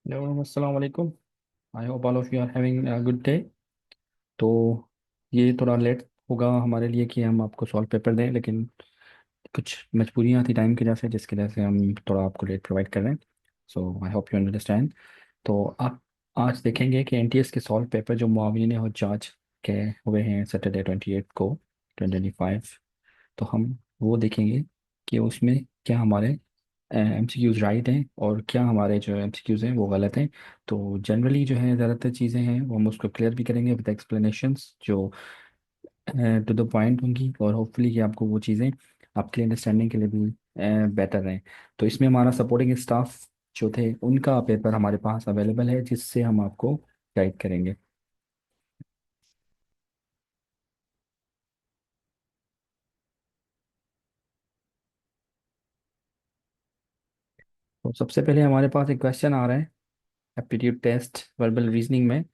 Hello अस्सलाम वालेकुम। I hope all of you are having a good day. तो ये थोड़ा लेट होगा हमारे लिए कि हम आपको सॉल्व पेपर दें, लेकिन कुछ मजबूरियाँ थी टाइम की वजह से, जिसकी वजह से हम थोड़ा आपको लेट प्रोवाइड कर रहे हैं। सो आई होप यू अंडरस्टैंड। तो आप आज देखेंगे कि एनटीएस के सॉल्व पेपर जो मुआविन और जांच के हुए हैं सैटरडे 28 को 2025, तो हम वो देखेंगे कि उसमें क्या हमारे एमसीक्यूज राइट हैं और क्या हमारे जो एमसीक्यूज हैं वो गलत हैं। तो जनरली जो है ज़्यादातर चीज़ें हैं वो हम उसको क्लियर भी करेंगे विद एक्सप्लेनेशंस जो टू द पॉइंट होंगी, और होपफुली कि आपको वो चीज़ें आपके अंडरस्टैंडिंग के लिए भी बेटर रहें। तो इसमें हमारा सपोर्टिंग स्टाफ जो थे उनका पेपर हमारे पास अवेलेबल है, जिससे हम आपको गाइड करेंगे। तो सबसे पहले हमारे पास एक क्वेश्चन आ रहा है एप्टीट्यूड टेस्ट वर्बल रीजनिंग में,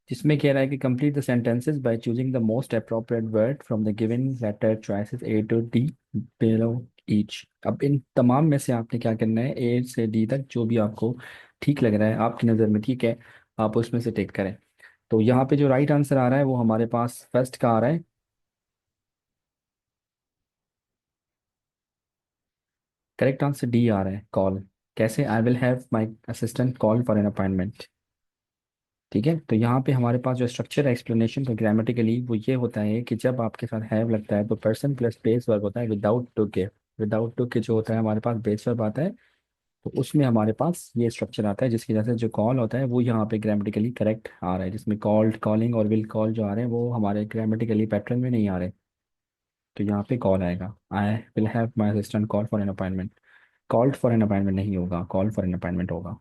जिसमें कह रहा है कि complete the sentences by choosing the most appropriate word from the given letter choices A to D below each. अब इन तमाम में से आपने क्या करना है, ए से डी तक जो भी आपको ठीक लग रहा है, आपकी नज़र में ठीक है, आप उसमें से टिक करें। तो यहाँ पे जो राइट आंसर आ रहा है वो हमारे पास फर्स्ट का आ रहा है। करेक्ट आंसर डी आ रहा है, कॉल। कैसे? आई will have my assistant call for an appointment. ठीक है, तो यहाँ पे हमारे पास जो स्ट्रक्चर है एक्सप्लेनेशन का ग्रामेटिकली वो ये होता है कि जब आपके साथ हैव लगता है तो पर्सन प्लस बेस वर्ब होता है विदाउट टू के। विदाउट टू के जो होता है हमारे पास बेस वर्ब आता है, तो उसमें हमारे पास ये स्ट्रक्चर आता है, जिसकी वजह से जो कॉल होता है वो यहाँ पे ग्रामेटिकली करेक्ट आ रहा है, जिसमें कॉल्ड कॉलिंग और विल कॉल जो आ रहे हैं वो हमारे ग्रामेटिकली पैटर्न में नहीं आ रहे। तो यहाँ पे कॉल आएगा, I will have my assistant call for an appointment. Called for an appointment नहीं होगा, कॉल फॉर एन अपॉइंटमेंट होगा।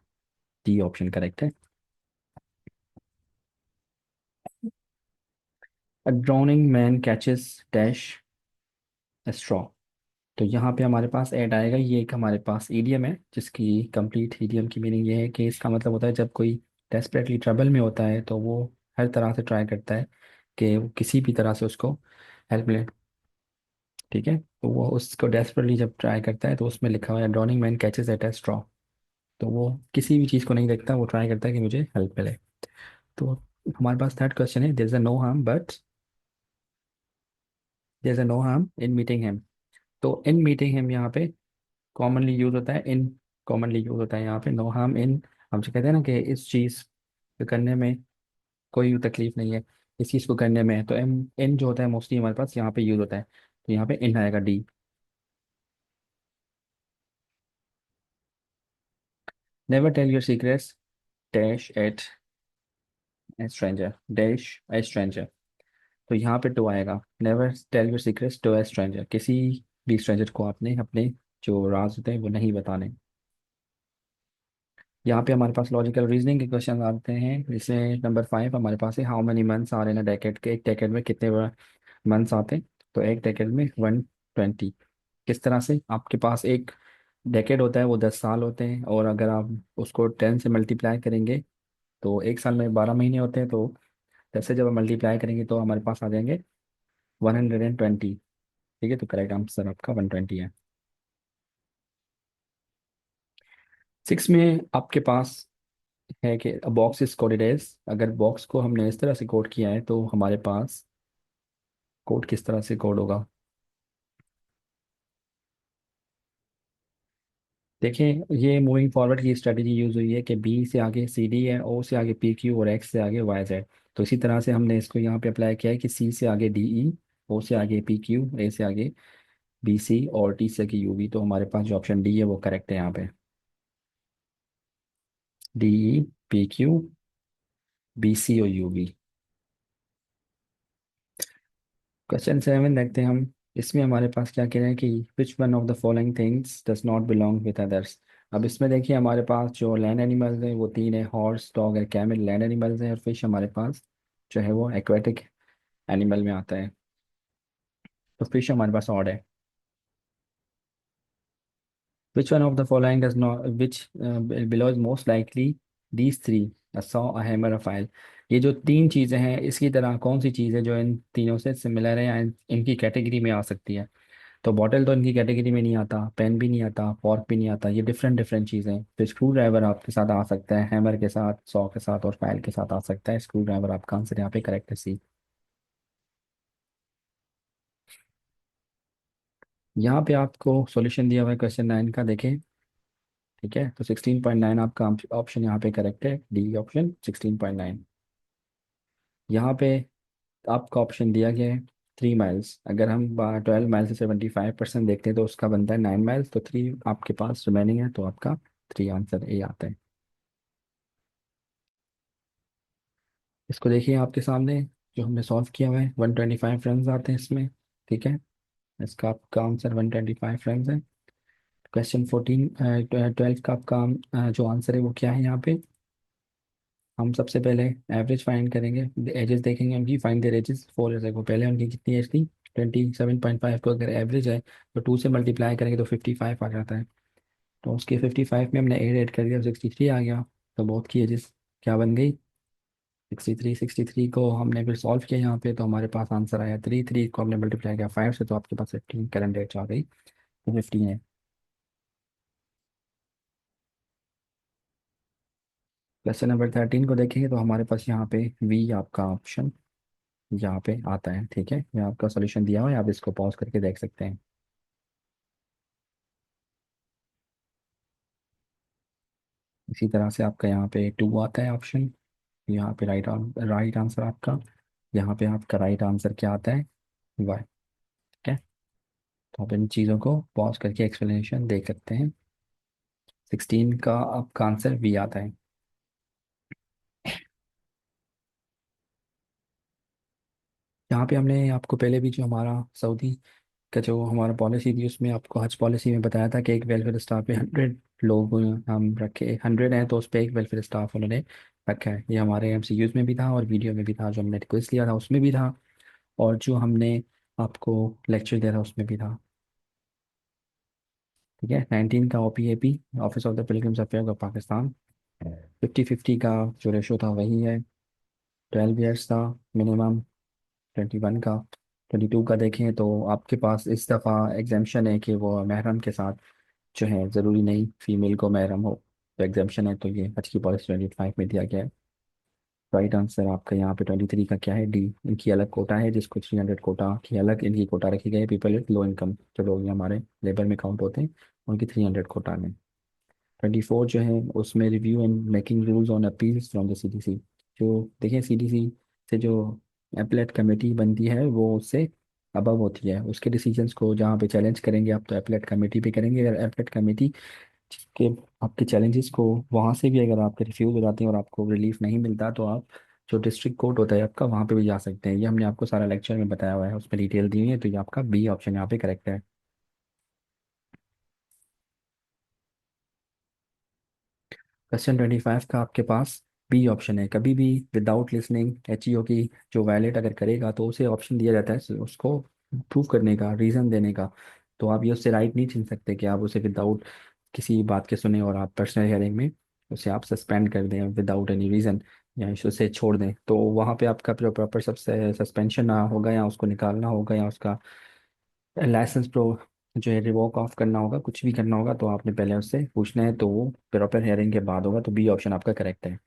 डी ऑप्शन करेक्ट है। A drowning man catches dash straw. तो यहाँ पे हमारे पास ऐड आएगा, ये एक हमारे पास ईडियम है जिसकी कंप्लीट ईडियम की मीनिंग ये है कि इसका मतलब होता है जब कोई डेस्परेटली ट्रबल में होता है तो वो हर तरह से ट्राई करता है कि वो किसी भी तरह से उसको हेल्प मिले। ठीक है, तो वो उसको डेस्परेटली जब ट्राई करता है तो उसमें लिखा हुआ है ड्रॉनिंग मैन कैचेस एट ए स्ट्रॉ। तो वो किसी भी चीज़ को नहीं देखता, वो ट्राई करता है कि मुझे हेल्प मिले। तो हमारे पास थर्ड क्वेश्चन है, there is a no harm but there is a no harm in meeting him. तो इन मीटिंग हिम यहाँ पे कॉमनली यूज होता है इन। कॉमनली यूज होता है यहाँ पे नो हार्म इन। हम जो कहते हैं ना कि इस चीज़ को करने में कोई तकलीफ नहीं है, इस चीज़ को करने में, तो इन जो होता है मोस्टली हमारे पास यहाँ पे यूज होता है, तो यहाँ पे इन आएगा, D. Never tell your secrets dash at a stranger dash a stranger. तो यहाँ पे टू आएगा, never tell your secrets to a stranger. किसी भी स्ट्रेंजर को आपने अपने जो राज होते हैं वो नहीं बताने। यहाँ पे हमारे पास लॉजिकल रीजनिंग के क्वेश्चन आते हैं, जैसे नंबर 5 हमारे पास है, how many months are in a decade. के एक डेकेड में कितने मंथ्स आते हैं? तो एक डेकेड में 120। किस तरह से? आपके पास एक डेकेड होता है वो 10 साल होते हैं, और अगर आप उसको 10 से मल्टीप्लाई करेंगे तो एक साल में 12 महीने होते हैं, तो 10 से जब मल्टीप्लाई करेंगे तो हमारे पास आ जाएंगे 120। ठीक है, तो करेक्ट आंसर आपका 120 है। 6 में आपके पास है कि बॉक्स इज कोडेड एज। अगर बॉक्स को हमने इस तरह से कोड किया है तो हमारे पास कोड किस तरह से कोड होगा? देखिए, ये मूविंग फॉरवर्ड की स्ट्रेटजी यूज हुई है कि बी से आगे सी डी है, ओ से आगे पी क्यू और एक्स से आगे वाई जेड। तो इसी तरह से हमने इसको यहाँ पे अप्लाई किया है कि सी से आगे डी ई, ओ से आगे पी क्यू, ए से आगे बी सी और टी से आगे यू वी। तो हमारे पास जो ऑप्शन डी है वो करेक्ट है यहाँ पे। D E P Q B C और यू वी। क्वेश्चन 7 देखते हैं हम। इसमें हमारे पास क्या कह रहे हैं कि विच one of the following things does not belong with others. अब इसमें देखिए हमारे पास जो लैंड एनिमल्स हैं वो तीन है, हॉर्स डॉग और कैमल लैंड एनिमल्स हैं, और फिश हमारे पास जो है वो एक्वेटिक एनिमल में आता है। तो फिश हमारे पास ऑड है। Which one of the following does not which belongs most likely these three a saw a hammer a file. ये जो तीन चीज़ें हैं इसकी तरह कौन सी चीज़ है जो इन तीनों से सिमिलर है या इनकी कैटेगरी में आ सकती है? तो बॉटल तो इनकी कैटेगरी में नहीं आता, पेन भी नहीं आता, फॉर्क भी नहीं आता, ये डिफरेंट डिफरेंट चीज़ें हैं। फिर स्क्रू ड्राइवर आपके साथ आ सकता है, हैमर के साथ, सॉ के साथ और फाइल के साथ आ सकता है। स्क्रू ड्राइवर आपका आंसर यहाँ पे करेक्ट है, सी। यहाँ पे आपको सॉल्यूशन दिया हुआ है क्वेश्चन 9 का, देखें। ठीक है, तो 16.9 आपका ऑप्शन यहाँ पे करेक्ट है, डी ऑप्शन 16.9। यहाँ पे आपका ऑप्शन दिया गया है 3 माइल्स। अगर हम 12 माइल से 75% देखते हैं तो उसका बनता है 9 माइल्स, तो 3 आपके पास रिमेनिंग है, तो आपका 3 आंसर ए आता है। इसको देखिए आपके सामने, जो हमने सॉल्व किया हुआ है, 125 रन आते हैं इसमें। ठीक है, इसका आपका आंसर 125 रन है। क्वेश्चन 12 का आपका जो आंसर है वो क्या है यहाँ पे। हम सबसे पहले एवरेज फाइंड करेंगे, एजेस देखेंगे उनकी, find there edges 4 years ago. पहले उनकी कितनी एज थी, 27.5 को अगर एवरेज है तो 2 से मल्टीप्लाई करेंगे तो 55 आ जाता है। तो उसके 55 में हमने 8 ऐड कर दिया, 63 आ गया। तो बोथ की एजेस क्या बन गई, 63। 63 को हमने फिर सॉल्व किया यहाँ पे, तो हमारे पास आंसर आया 3। 3 को हमने मल्टीप्लाई किया 5 से, तो आपके पास 15 करंट एज आ गई, तो 15 है। क्वेश्चन नंबर 13 को देखेंगे तो हमारे पास यहाँ पे वी आपका ऑप्शन यहाँ पे आता है। ठीक है, मैं आपका सॉल्यूशन दिया हुआ है, आप इसको पॉज करके देख सकते हैं। इसी तरह से आपका यहाँ पे 2 आता है ऑप्शन, यहाँ पे राइट आंसर आपका। यहाँ पे आपका राइट आंसर क्या आता है, वाई। ठीक है, तो आप इन चीज़ों को पॉज करके एक्सप्लेनेशन देख सकते हैं। 16 का आपका आंसर वी आता है। यहाँ पे हमने आपको पहले भी जो हमारा सऊदी का जो हमारा पॉलिसी थी, उसमें आपको हज पॉलिसी में बताया था कि एक वेलफेयर स्टाफ पे 100 लोग हम रखे, 100 हैं तो उस पर एक वेलफेयर स्टाफ उन्होंने रखा है। ये हमारे MCQs में भी था और वीडियो में भी था, जो हमने रिक्वेस्ट लिया था उसमें भी था, और जो हमने आपको लेक्चर दिया था उसमें भी था। ठीक है, 19 का OPAP, office of the pilgrims affair of Pakistan, 50-50 का जो रेशो था वही है। 12 ईयर्स था मिनिमम। 21 का, 22 का देखें तो आपके पास इस दफ़ा एग्जामेशन है कि वो महरम के साथ जो है, ज़रूरी नहीं फीमेल को महरम हो, तो एग्जामेशन है, तो ये हज की पॉलिसी 25 में दिया गया है। राइट आंसर आपका यहाँ पे 23 का क्या है, डी। इनकी अलग कोटा है, जिसको 300 कोटा की अलग इनकी कोटा रखी गई है। पीपल विद लो इनकम, जो लोग ये हमारे लेबर में काउंट होते हैं, उनकी 300 कोटा में। 24 जो है उसमें review and making rules on appeals from the CDC। जो देखें, CDC से जो एपलेट कमेटी बनती है वो उससे अबव होती है, उसके डिसीजंस को जहाँ पे चैलेंज करेंगे आप, तो एपलेट कमेटी पे करेंगे। अगर एपलेट कमेटी के आपके चैलेंजेस को वहाँ से भी अगर आपके रिफ्यूज हो जाते हैं और आपको रिलीफ नहीं मिलता, तो आप जो डिस्ट्रिक्ट कोर्ट होता है आपका, वहाँ पे भी जा सकते हैं। ये हमने आपको सारा लेक्चर में बताया हुआ है, उसमें डिटेल दी हुई है, तो ये आपका बी ऑप्शन यहाँ पे करेक्ट है। क्वेश्चन 25 का आपके पास बी ऑप्शन है। कभी भी विदाउट लिसनिंग HEO की जो वायलेट अगर करेगा तो उसे ऑप्शन दिया जाता है उसको प्रूव करने का, रीज़न देने का। तो आप ये उससे राइट नहीं छीन सकते कि आप उसे विदाउट किसी बात के सुने और आप पर्सनल हियरिंग में उसे आप सस्पेंड कर दें विदाउट एनी रीज़न, या उसे छोड़ दें। तो वहाँ पे आपका जो प्रॉपर सबसे सस्पेंशन होगा, या उसको निकालना होगा, या उसका लाइसेंस प्रो जो है रिवोक ऑफ करना होगा, कुछ भी करना होगा, तो आपने पहले उससे पूछना है, तो वो प्रॉपर हेयरिंग के बाद होगा। तो बी ऑप्शन आपका करेक्ट है।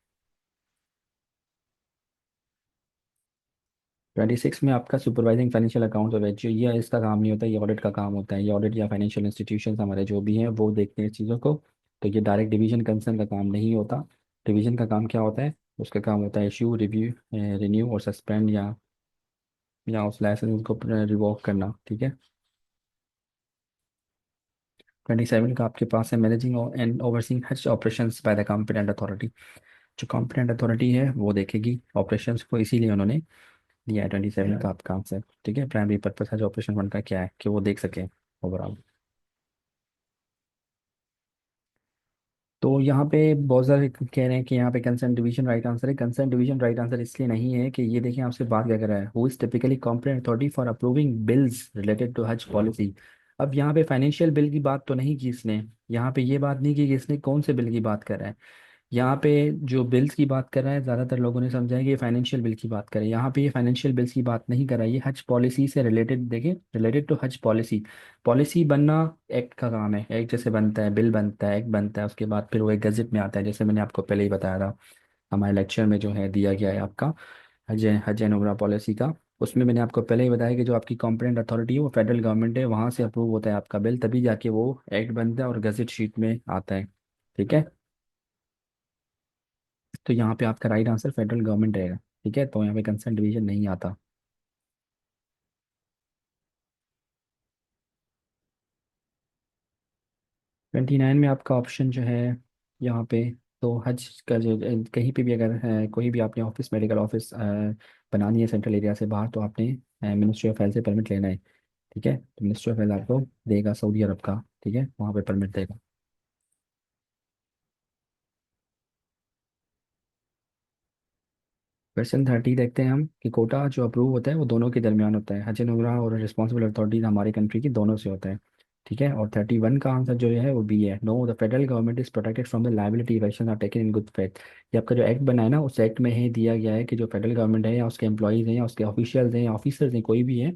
26 में आपका सुपरवाइजिंग फाइनेंशियल अकाउंट और जो ये इसका काम नहीं होता, ये ऑडिट का काम होता है। ये ऑडिट या फाइनेंशियल इंस्टीट्यूशन हमारे जो भी हैं वो देखते हैं इस चीज़ों को। तो ये डायरेक्ट डिवीजन कंसर्न का काम नहीं होता। डिवीजन का काम क्या होता है, उसका काम होता है इशू, रिव्यू, रिन्यू और सस्पेंड, या उस लाइसेंस को रिवोक करना। ठीक है, 27 का आपके पास है मैनेजिंग एंड ओवरसीइंग हज operations by the competent authority. जो कॉम्पिटेंट अथॉरिटी है वो देखेगी ऑपरेशंस को, इसीलिए उन्होंने दिया है 27 का आपका आंसर। ठीक है, प्राइमरी पर्पस है जो ऑपरेशन फंड का क्या है कि वो देख सकें ओवरऑल। तो यहाँ पे बहुत सारे कह रहे हैं कि यहाँ पे कंसर्न डिवीजन राइट आंसर है। कंसर्न डिवीजन राइट आंसर इसलिए नहीं है कि ये देखिए आपसे बात क्या कर रहा है, who is typically competent authority for approving bills related to Hajj policy. अब यहाँ पे फाइनेंशियल बिल की बात तो नहीं की इसने, यहाँ पे ये बात नहीं की कि इसने कौन से बिल की बात कर रहा है। यहाँ पे जो बिल्स की बात कर रहा है, ज़्यादातर लोगों ने समझा है कि ये फाइनेंशियल बिल की बात कर रहे हैं। यहाँ पे ये फाइनेंशियल बिल्स की बात नहीं कर रहा है, ये हज पॉलिसी से रिलेटेड, देखिए related to Hajj policy. Policy बनना एक्ट का काम है, एक्ट जैसे बनता है, बिल बनता है, एक्ट बनता है, उसके बाद फिर वो एक गजट में आता है, जैसे मैंने आपको पहले ही बताया था। हमारे लेक्चर में जो है दिया गया है आपका हज एंड उम्रा पॉलिसी का, उसमें मैंने आपको पहले ही बताया कि जो आपकी कॉम्पिटेंट अथॉरिटी है वो फेडरल गवर्नमेंट है, वहाँ से अप्रूव होता है आपका बिल, तभी जाके वो एक्ट बनता है और गजट शीट में आता है। ठीक है, तो यहाँ पे आपका राइट आंसर फेडरल गवर्नमेंट रहेगा। ठीक है, तो यहाँ पे कंसर्न डिवीजन नहीं आता। 29 में आपका ऑप्शन जो है यहाँ पे, तो हज का जो कहीं पे भी अगर कोई भी आपने ऑफिस, मेडिकल ऑफिस बनानी है सेंट्रल एरिया से बाहर, तो आपने मिनिस्ट्री ऑफ हेल्थ से परमिट लेना है। ठीक है, तो मिनिस्ट्री ऑफ हेल्थ आपको देगा सऊदी अरब का, ठीक है, वहाँ पे परमिट देगा। क्वेश्चन 30 देखते हैं हम कि कोटा जो अप्रूव होता है वो दोनों के दरमियान होता है, हज उम्रा और रिस्पॉन्सिबल अथॉरिटीज हमारी कंट्री की दोनों से होता है। ठीक है, और 31 का आंसर जो है वो बी है, no the federal government is protected from the liability if action are taken in good faith. ये आपका जो एक्ट बना है ना, उस एक्ट में ही दिया गया है कि जो फेडरल गवर्नमेंट है या उसके एम्प्लॉयज़ हैं या उसके ऑफिशियल्स हैं या ऑफिसर्स हैं, कोई भी है,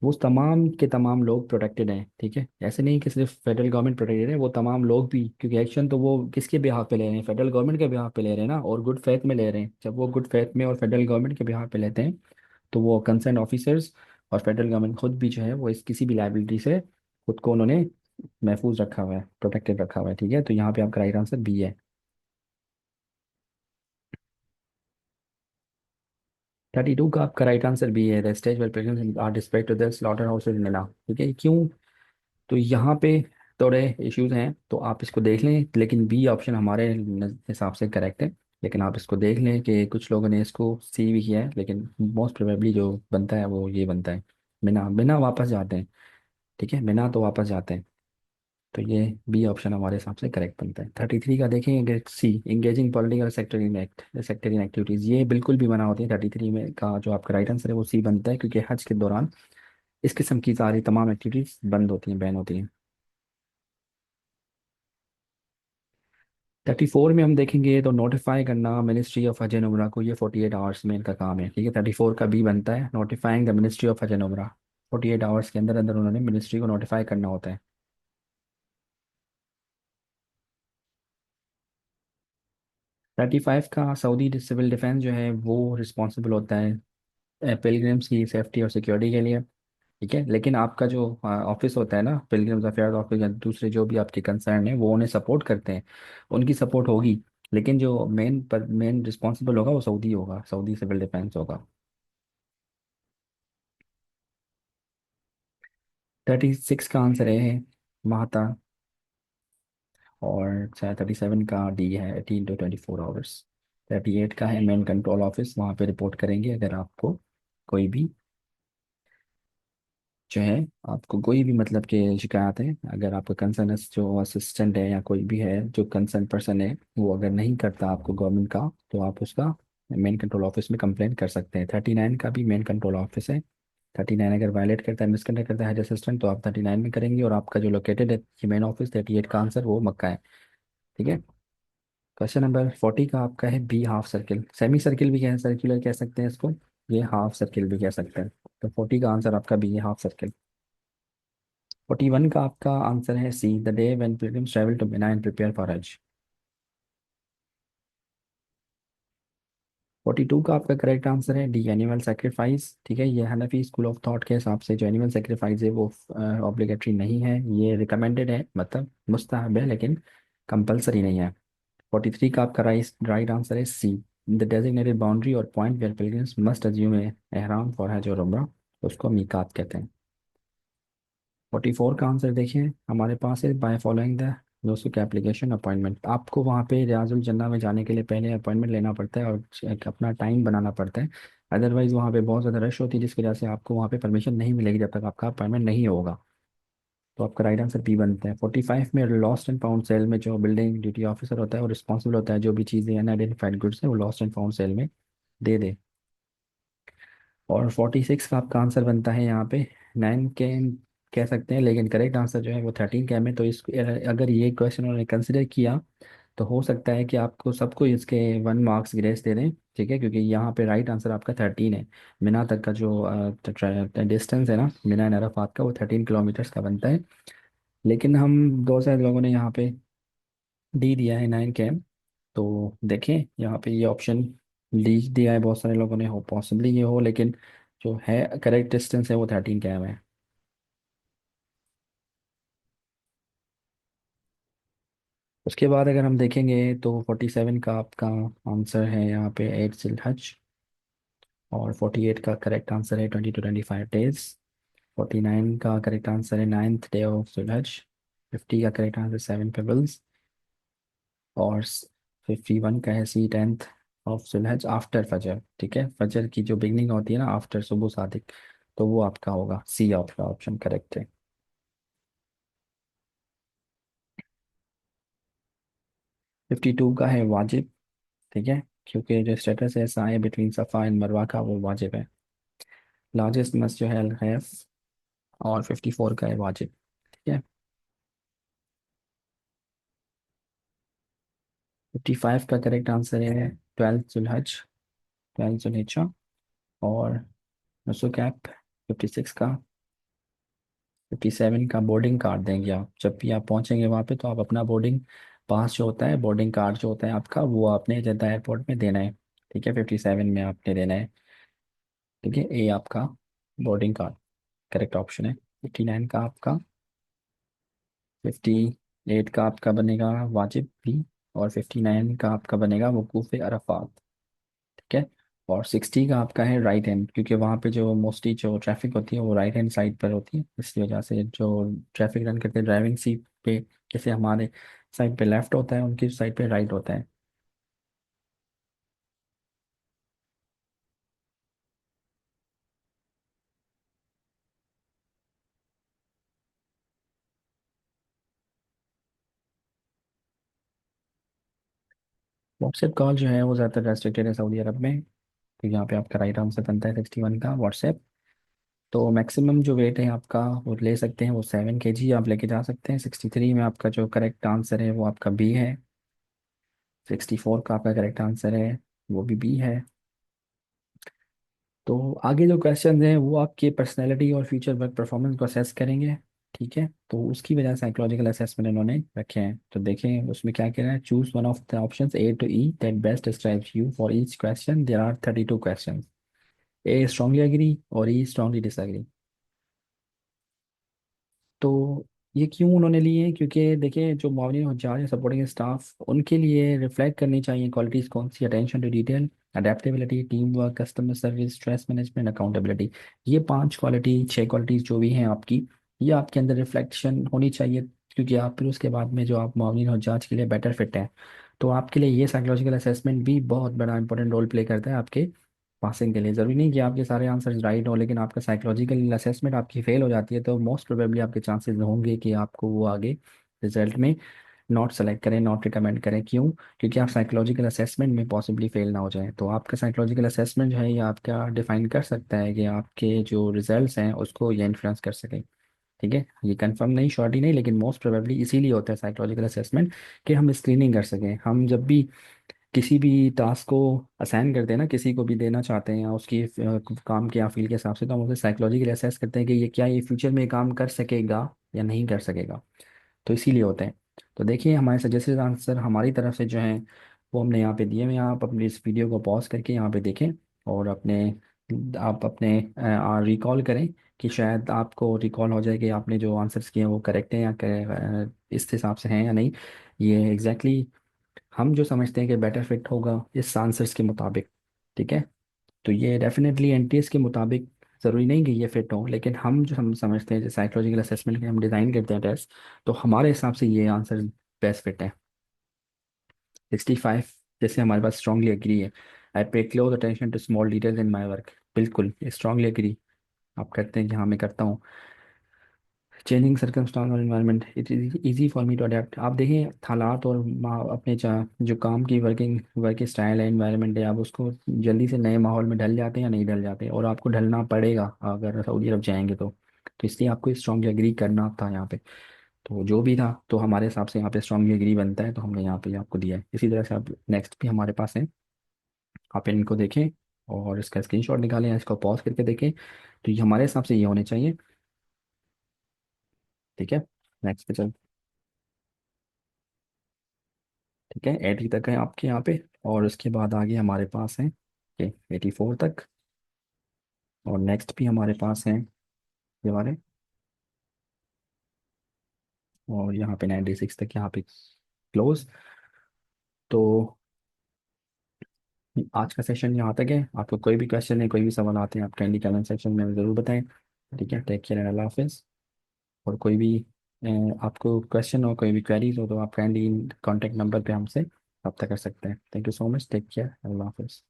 वो तमाम के तमाम लोग प्रोटेक्टेड हैं। ठीक है, ऐसे नहीं कि सिर्फ फेडरल गवर्नमेंट प्रोटेक्टेड है, वो तमाम लोग भी, क्योंकि एक्शन तो वो किसके बिहाफ पे ले रहे हैं, फेडरल गवर्नमेंट के बिहाफ पे ले रहे हैं ना, और गुड फेथ में ले रहे हैं। जब वो गुड फेथ में और फेडरल गवर्नमेंट के बिहाफ पे लेते हैं, तो वो कंसर्न ऑफिसर्स और फेडरल गवर्नमेंट खुद भी जो है वो इस किसी भी लाइबिलिटी से खुद को उन्होंने महफूज रखा हुआ है, प्रोटेक्टेड रखा हुआ है। ठीक है, तो यहाँ पे आपका राइट आंसर बी है। 32 का आपका राइट आंसर बी है, the stage well present are respect to the slaughter house in Mina. ठीक है, क्यों? तो यहाँ पे थोड़े इश्यूज हैं, तो आप इसको देख लें, लेकिन बी ऑप्शन हमारे हिसाब से करेक्ट है। लेकिन आप इसको देख लें कि कुछ लोगों ने इसको सी भी किया है, लेकिन मोस्ट प्रोबेबली जो बनता है वो ये बनता है। बिना बिना वापस जाते हैं। ठीक है, बिना तो वापस जाते हैं, तो ये बी ऑप्शन हमारे हिसाब से करेक्ट बनता है। 33 का देखेंगे, C engaging political sector in act sector in activities, ये बिल्कुल भी मना होती है। 33 में का जो आपका राइट आंसर है वो सी बनता है, क्योंकि हज के दौरान इस किस्म की सारी तमाम एक्टिविटीज़ बंद होती हैं, बैन होती हैं। 34 में हम देखेंगे तो नोटिफाई करना मिनिस्ट्री ऑफ हज एंड उमरा को, ये 48 आवर्स में इनका काम है। ठीक है, 34 का बी बनता है, नोटिफाइंग द मिनिस्ट्री ऑफ हज एंड उमरा। 48 आवर्स के अंदर अंदर उन्होंने मिनिस्ट्री को नोटिफाई करना होता है। 35 का सऊदी सिविल डिफेंस जो है वो रिस्पॉन्सिबल होता है पिलग्रिम्स की सेफ्टी और सिक्योरिटी के लिए। ठीक है, लेकिन आपका जो ऑफिस होता है ना, पिलग्रिम्स अफेयर्स ऑफिस या दूसरे जो भी आपके कंसर्न है, वो उन्हें सपोर्ट करते हैं, उनकी सपोर्ट होगी। लेकिन जो मेन रिस्पॉन्सिबल होगा वो सऊदी होगा, सऊदी सिविल डिफेंस होगा। 36 का आंसर है महाता, और 37 का डी है 18 to 24 आवर्स। 38 का है मेन कंट्रोल ऑफिस, वहाँ पे रिपोर्ट करेंगे अगर आपको कोई भी जो है, आपको कोई भी मतलब कि शिकायत है, अगर आपका कंसर्न जो असिस्टेंट है या कोई भी है जो कंसर्न पर्सन है, वो अगर नहीं करता आपको गवर्नमेंट का, तो आप उसका मेन कंट्रोल ऑफिस में कंप्लेंट कर सकते हैं। 39 का भी मेन कंट्रोल ऑफिस है। 39 अगर वायलेट करता है, मिसकंडक्ट करता है एज असिस्टेंट, तो आप 39 में करेंगे, और आपका जो लोकेटेड है ये मेन ऑफिस, 38 का आंसर वो मक्का है। ठीक है, क्वेश्चन नंबर 40 का आपका है B half circle, semi circle भी कह, सर्कुलर कह सकते हैं इसको, ये हाफ सर्किल भी कह सकते हैं। तो 40 का आंसर आपका बी है, हाफ सर्किल। 41 का आपका आंसर है C, the day when pilgrims travel to Mina and prepare for Hajj. 42 का आपका करेक्ट आंसर है डी, एनिमल सेक्रीफाइस। ठीक है, ये हनफी स्कूल ऑफ थॉट के हिसाब से जो एनिमल सेक्रीफाइस है वो ऑब्लिगेटरी नहीं है, ये रिकमेंडेड है, मतलब मुस्तहब है, लेकिन कंपलसरी नहीं है। 43 का आपका राइट आंसर है सी, द डेजिग्नेटेड बाउंड्री और point where pilgrims must assume ihram for Hajj और उम्रा, उसको मीकात कहते हैं। 44 का आंसर देखिए हमारे पास है, बाय फॉलोइंग द दोस्तों एप्लीकेशन अपॉइंटमेंट, आपको वहाँ पे रियाजुल जन्ना में जाने के लिए पहले अपॉइंटमेंट लेना पड़ता है और एक अपना टाइम बनाना पड़ता है। अदरवाइज वहाँ पे बहुत ज़्यादा रश होती है, जिसकी वजह से आपको वहाँ पे परमिशन नहीं मिलेगी जब तक आपका अपॉइंटमेंट नहीं होगा। तो आपका राइट आंसर बी बनता है। 45 में लॉस्ट एंड फाउंड सेल में जो बिल्डिंग ड्यूटी ऑफिसर होता है वो रिस्पॉन्सिबल होता है जो भी चीज़ें अनआइडेंटिफाइड गुड्स है वो लॉस्ट एंड फाउंड सेल में दे दे। और 46 का आपका आंसर बनता है यहाँ पे 9 कैम कह सकते हैं, लेकिन करेक्ट आंसर जो है वो 13 कैम है। तो इस अगर ये क्वेश्चन उन्होंने कंसिडर किया तो हो सकता है कि आपको सबको इसके 1 मार्क्स ग्रेस दे दें, ठीक है, क्योंकि यहाँ पे राइट आंसर आपका 13 है। मीना तक का जो डिस्टेंस है ना, मीना एंड अराफात का, वो 13 किलोमीटर्स का बनता है। लेकिन हम दो से लोगों ने यहाँ पे डी दिया है 9 km। तो देखें यहाँ पे ये ऑप्शन डी दिया है बहुत सारे लोगों ने, हो पॉसिबली ये हो, लेकिन जो है करेक्ट डिस्टेंस है वो 13 km है। उसके बाद अगर हम देखेंगे तो 47 का आपका आंसर है यहाँ पे 8 जिलहज। और 48 का करेक्ट आंसर है 20 to 25 डेज। 49 का करेक्ट आंसर है 9th डे ऑफ जिलहज। 50 का करेक्ट आंसर 7 पेबल्स। और 51 का है C10th ऑफ जिलहज आफ्टर फजर, ठीक है, फजर की जो बिगनिंग होती है ना आफ्टर सुबह सादिक, तो वो आपका होगा सी, आपका ऑप्शन करेक्ट है। 52 का है वाजिब, ठीक है, क्योंकि जो स्टेटस है साए बिटवीन सफ़ा एंड मरवा का, वो वाजिब है। लार्जेस्ट मस्जिद जो है अल हैफ। और 54 का है वाजिब, ठीक है। 55 का करेक्ट आंसर है 12 जुलहज, 12 जुल्हिज्जा। और नसो कैप 56 का। 57 का बोर्डिंग कार्ड देंगे आप जब भी आप पहुंचेंगे वहाँ पे, तो आप अपना बोर्डिंग पास जो होता है, बोर्डिंग कार्ड जो होता है आपका, वो आपने जद्दा एयरपोर्ट में देना है, ठीक है, 57 में आपने देना है, ठीक है। ए आपका बोर्डिंग कार्ड करेक्ट ऑप्शन है। 59 का आपका, 58 का आपका बनेगा वाजिब भी। और 59 का आपका बनेगा वकूफ़ अरफात, ठीक है। और 60 का आपका है राइट हैंड, क्योंकि वहाँ पे जो मोस्टली जो ट्रैफिक होती है वो राइट हैंड साइड पर होती है, इसकी वजह से जो ट्रैफिक रन करते हैं ड्राइविंग सीट पे, जैसे हमारे साइड पे लेफ्ट होता है, उनकी साइड पे राइट होता है। व्हाट्सएप कॉल जो है वो ज़्यादातर रेस्ट्रिक्टेड है सऊदी अरब में, तो यहाँ पे आपका राइट आंसर बनता है 61 का व्हाट्सएप। तो मैक्सिमम जो वेट है आपका वो ले सकते हैं, वो 7 kg आप लेके जा सकते हैं। 63 में आपका जो करेक्ट आंसर है वो आपका बी है। 64 का आपका करेक्ट आंसर है, वो भी बी है। तो आगे जो क्वेश्चन हैं वो आपके पर्सनैलिटी और फ्यूचर वर्क परफॉर्मेंस को असेस करेंगे, ठीक है, तो उसकी वजह से साइकोलॉजिकल असेसमेंट इन्होंने रखे हैं। तो देखें उसमें क्या कह रहा है, choose one of the options A to E that best describes you for each question, there are 32 question. A strongly agree और ई स्ट्रांगली डिसएग्री। तो ये क्यों उन्होंने लिए हैं, क्योंकि देखिए जो मावनीन हज्जाज या सपोर्टिंग स्टाफ, उनके लिए रिफ्लेक्ट करनी चाहिए क्वालिटीज़ कौन सी, attention to detail, adaptability, team work, customer service, stress management, accountability. ये 5 क्वालिटी 6 क्वालिटीज़ जो भी हैं आपकी, ये आपके अंदर रिफ्लेक्शन होनी चाहिए, क्योंकि आप फिर उसके बाद में जो आप मावनीन हज्जाज के लिए बेटर फिट हैं। तो आपके लिए ये साइकोलॉजिकल असेसमेंट भी बहुत बड़ा इंपॉर्टेंट रोल प्ले करता है आपके पासिंग के लिए। ज़रूरी नहीं कि आपके सारे आंसर्स राइट हो, लेकिन आपका साइकोलॉजिकल असेसमेंट आपकी फेल हो जाती है, तो मोस्ट प्रोबेबली आपके चांसेस होंगे कि आपको वो आगे रिजल्ट में नॉट सेलेक्ट करें, नॉट रिकमेंड करें। क्यों? क्योंकि आप साइकोलॉजिकल असेसमेंट में पॉसिबली फेल ना हो जाए। तो आपका साइकोलॉजिकल असेसमेंट जो है ये आपका डिफाइन कर सकता है कि आपके जो रिजल्ट्स हैं उसको ये इन्फ्लुएंस कर सके, ठीक है। ये कंफर्म नहीं, श्योरिटी नहीं, लेकिन मोस्ट प्रोबेबली इसीलिए होता है साइकोलॉजिकल असेसमेंट, कि हम स्क्रीनिंग कर सकें। हम जब भी किसी भी टास्क को असाइन करते हैं ना, किसी को भी देना चाहते हैं या उसकी काम के या फील्ड के हिसाब से, तो हम उसे साइकोलॉजिकली असेस करते हैं कि ये क्या, ये फ्यूचर में काम कर सकेगा या नहीं कर सकेगा। तो इसीलिए होते हैं। तो देखिए हमारे सजेस्टेड आंसर हमारी तरफ से जो हैं वो हमने यहाँ पे दिए हुए हैं। आप अपनी इस वीडियो को पॉज करके यहाँ पे देखें, और आप अपने रिकॉल करें, कि शायद आपको रिकॉल हो जाए कि आपने जो आंसर्स किए हैं वो करेक्ट हैं या इस हिसाब से हैं या नहीं। ये एग्जैक्टली हम जो समझते हैं कि बेटर फिट होगा इस आंसर्स के मुताबिक, ठीक है। तो ये डेफिनेटली एनटीएस के मुताबिक ज़रूरी नहीं कि ये फिट हो, लेकिन हम जो हम समझते हैं जो साइकोलॉजिकल असेसमेंट के हम डिज़ाइन करते हैं टेस्ट, तो हमारे हिसाब से ये आंसर बेस्ट फिट है। 65 जैसे हमारे पास स्ट्रांगली एग्री है, I pay close attention to small details in my work, बिल्कुल स्ट्रांगली एग्री आप करते हैं कि हाँ मैं करता हूँ। चेंजिंग सर्कमस्टांस और environment, it is easy for me to adapt. आप देखें हालात और अपने जो काम की वर्क स्टाइल है, इन्वायरमेंट है, आप उसको जल्दी से नए माहौल में ढल जाते हैं या नहीं ढल जाते, और आपको ढलना पड़ेगा अगर सऊदी अरब जाएंगे तो इसलिए आपको स्ट्रांगली एग्री करना था यहाँ पे। तो जो भी था, तो हमारे हिसाब से यहाँ पे स्ट्रांगली एग्री बनता है, तो हमने यहाँ पे आपको दिया है। इसी तरह से आप नेक्स्ट भी हमारे पास है, आप इनको देखें और इसका स्क्रीनशॉट निकालें या इसको पॉज करके देखें। तो ये हमारे हिसाब से ये होने चाहिए। ठीक है, नेक्स्ट पे चल। ठीक है, 80 तक है आपके यहाँ पे, और उसके बाद आगे हमारे पास है 84 तक, और नेक्स्ट भी हमारे पास है ये वाले, और यहाँ पे 96 तक यहाँ पे क्लोज। तो आज का सेशन यहाँ तक है। आपको कोई भी क्वेश्चन है, कोई भी सवाल आते हैं, आप काइंडली कमेंट सेक्शन में ज़रूर बताएं। ठीक है, टेक केयर एंड अल्लाह हाफिज़। और कोई भी आपको क्वेश्चन हो, कोई भी क्वेरीज हो, तो आप काइंडली कॉन्टेक्ट नंबर पे हमसे रब्ता कर सकते हैं। Thank you so much, take care, अल्लाह हाफिज़।